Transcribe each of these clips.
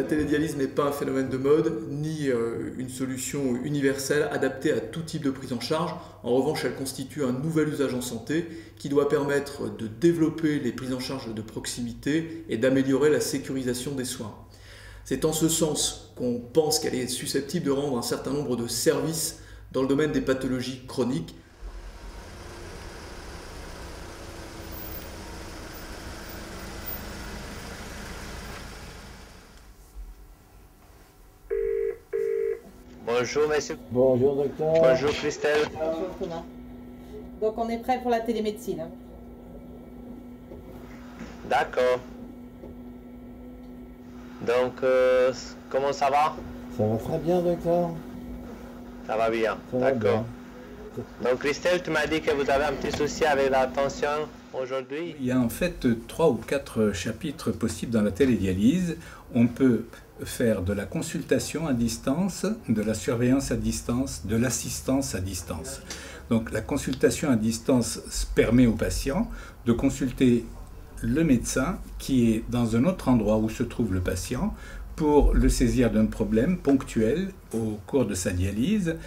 télédialyse n'est pas un phénomène de mode, ni une solution universelle adaptée à tout type de prise en charge. En revanche, elle constitue un nouvel usage en santé qui doit permettre de développer les prises en charge de proximité et d'améliorer la sécurisation des soins. C'est en ce sens qu'on pense qu'elle est susceptible de rendre un certain nombre de services dans le domaine des pathologies chroniques. Bonjour monsieur. Bonjour docteur. Bonjour Christelle. Bonjour Thomas. Donc on est prêt pour la télémédecine. D'accord. Donc, comment ça va? Ça va très bien docteur. Ça va bien, d'accord. Donc Christelle, tu m'as dit que vous avez un petit souci avec la tension aujourd'hui. Il y a en fait 3 ou 4 chapitres possibles dans la télédialyse. On peut faire de la consultation à distance, de la surveillance à distance, de l'assistance à distance. Donc la consultation à distance permet au patient de consulter le médecin qui est dans un autre endroit où se trouve le patient pour le saisir d'un problème ponctuel au cours de sa dialyse,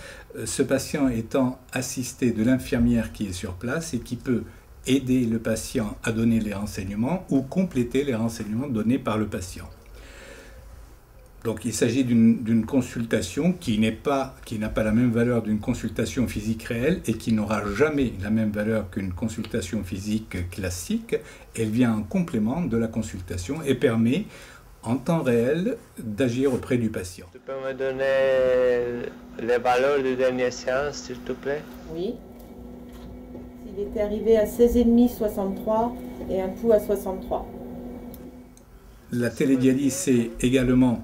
ce patient étant assisté de l'infirmière qui est sur place et qui peut aider le patient à donner les renseignements ou compléter les renseignements donnés par le patient. Donc il s'agit d'une consultation qui n'a pas la même valeur d'une consultation physique réelle et qui n'aura jamais la même valeur qu'une consultation physique classique. Elle vient en complément de la consultation et permet en temps réel d'agir auprès du patient. Tu peux me donner les valeurs de dernière séance, s'il te plaît? Oui. Il était arrivé à 16,5, 63 et un pouls à 63. La télédialyse, c'est également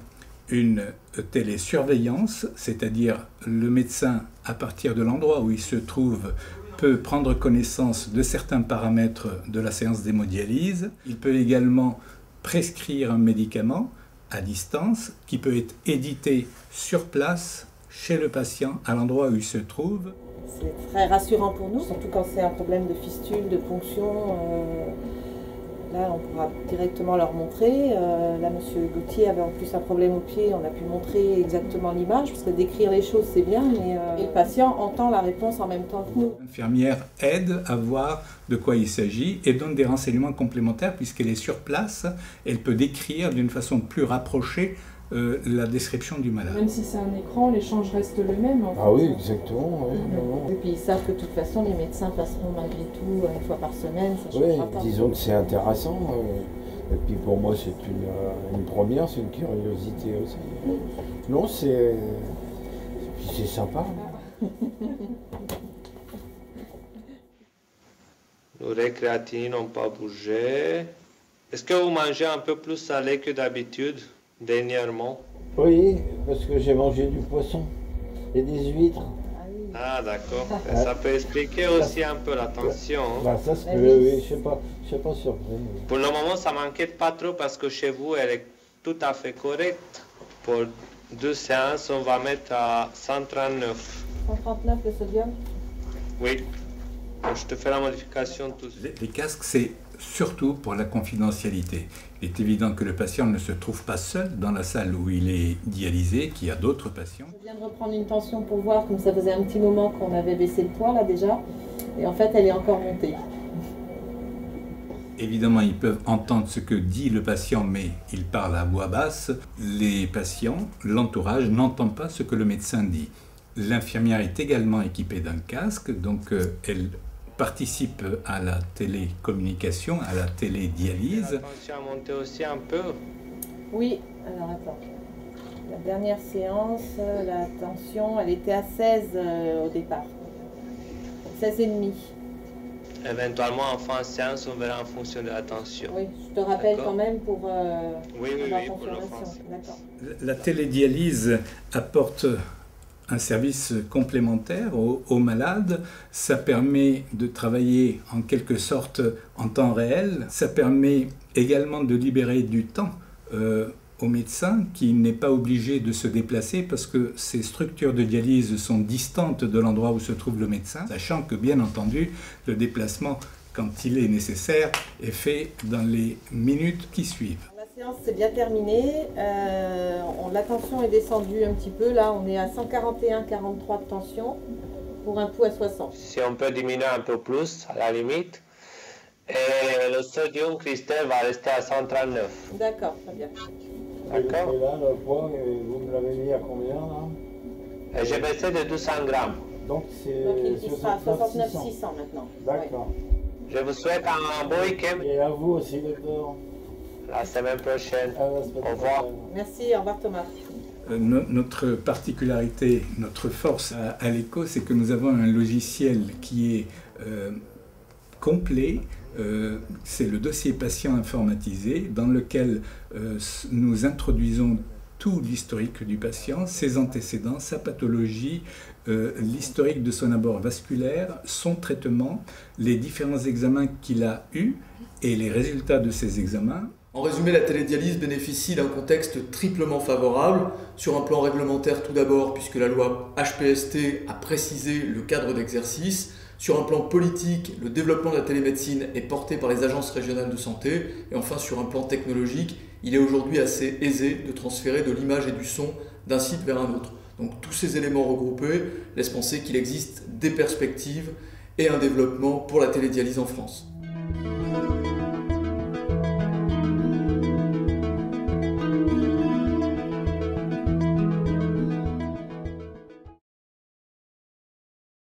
une télésurveillance, c'est-à-dire le médecin, à partir de l'endroit où il se trouve, peut prendre connaissance de certains paramètres de la séance d'hémodialyse. Il peut également prescrire un médicament à distance qui peut être édité sur place, chez le patient, à l'endroit où il se trouve. C'est très rassurant pour nous, surtout quand c'est un problème de fistule, de ponction. Là, on pourra directement leur montrer. Là, M. Gauthier avait en plus un problème au pied. On a pu montrer exactement l'image, parce que décrire les choses, c'est bien, mais et le patient entend la réponse en même temps que nous. L'infirmière aide à voir de quoi il s'agit et donne des renseignements complémentaires, puisqu'elle est sur place. Elle peut décrire d'une façon plus rapprochée la description du malade. Même si c'est un écran, l'échange reste le même. En fait. Ah oui, exactement. Oui, Et puis ils savent que de toute façon, les médecins passeront malgré tout une fois par semaine. Ça oui, changera pas. disons que c'est intéressant. Et puis pour moi, c'est une première, c'est une curiosité aussi. Non, c'est sympa. Nos récréatines n'ont pas bougé. Est-ce que vous mangez un peu plus salé que d'habitude, dernièrement? Oui, parce que j'ai mangé du poisson et des huîtres. Ah d'accord, ça peut expliquer aussi un peu la tension. Hein. Bah, ça se peut, oui, je sais pas surpris. Pour le moment, ça m'inquiète pas trop parce que chez vous, elle est tout à fait correcte. Pour 2 séances, on va mettre à 139. 139 le sodium? Oui. Donc, je te fais la modification tout de suite. Les casques, c'est surtout pour la confidentialité. Il est évident que le patient ne se trouve pas seul dans la salle où il est dialysé, qu'il y a d'autres patients. Je viens de reprendre une tension pour voir, comme ça faisait un petit moment qu'on avait baissé le poids là déjà, et en fait elle est encore montée. Évidemment, ils peuvent entendre ce que dit le patient, mais il parle à voix basse. Les patients, l'entourage, n'entend pas ce que le médecin dit. L'infirmière est également équipée d'un casque, donc elle participe à la télécommunication, à la télédialyse. La tension a monté aussi un peu. Oui, alors attends. La dernière séance, la tension, elle était à 16 au départ. 16,5. Éventuellement, en fin de séance, on verra en fonction de la tension. Oui, je te rappelle quand même pour oui, la pour le confirmation. D'accord. La télédialyse apporte un service complémentaire aux malades. Ça permet de travailler en quelque sorte en temps réel. Ça permet également de libérer du temps au médecin qui n'est pas obligé de se déplacer parce que ces structures de dialyse sont distantes de l'endroit où se trouve le médecin, sachant que bien entendu le déplacement, quand il est nécessaire, est fait dans les minutes qui suivent. La séance s'est bien terminée. La tension est descendue un petit peu. Là, on est à 141,43 de tension pour un pouls à 60. Si on peut diminuer un peu plus, à la limite. Et le sodium cristal va rester à 139. D'accord, très bien. D'accord. Et là, le poids, vous me l'avez mis à combien là? Et j'ai baissé de 200 grammes. Donc c'est Donc il sera à 69 69,600 maintenant. D'accord. Je vous souhaite un bon week-end. Et à vous aussi, docteur. La semaine prochaine. À la semaine Au revoir. prochaine. Merci, au revoir Thomas. Notre particularité, notre force à l'ECHO, c'est que nous avons un logiciel qui est complet. C'est le dossier patient informatisé dans lequel nous introduisons tout l'historique du patient, ses antécédents, sa pathologie, l'historique de son abord vasculaire, son traitement, les différents examens qu'il a eus et les résultats de ces examens. En résumé, la télédialyse bénéficie d'un contexte triplement favorable, sur un plan réglementaire tout d'abord, puisque la loi HPST a précisé le cadre d'exercice. Sur un plan politique, le développement de la télémédecine est porté par les agences régionales de santé. Et enfin, sur un plan technologique, il est aujourd'hui assez aisé de transférer de l'image et du son d'un site vers un autre. Donc tous ces éléments regroupés laissent penser qu'il existe des perspectives et un développement pour la télédialyse en France.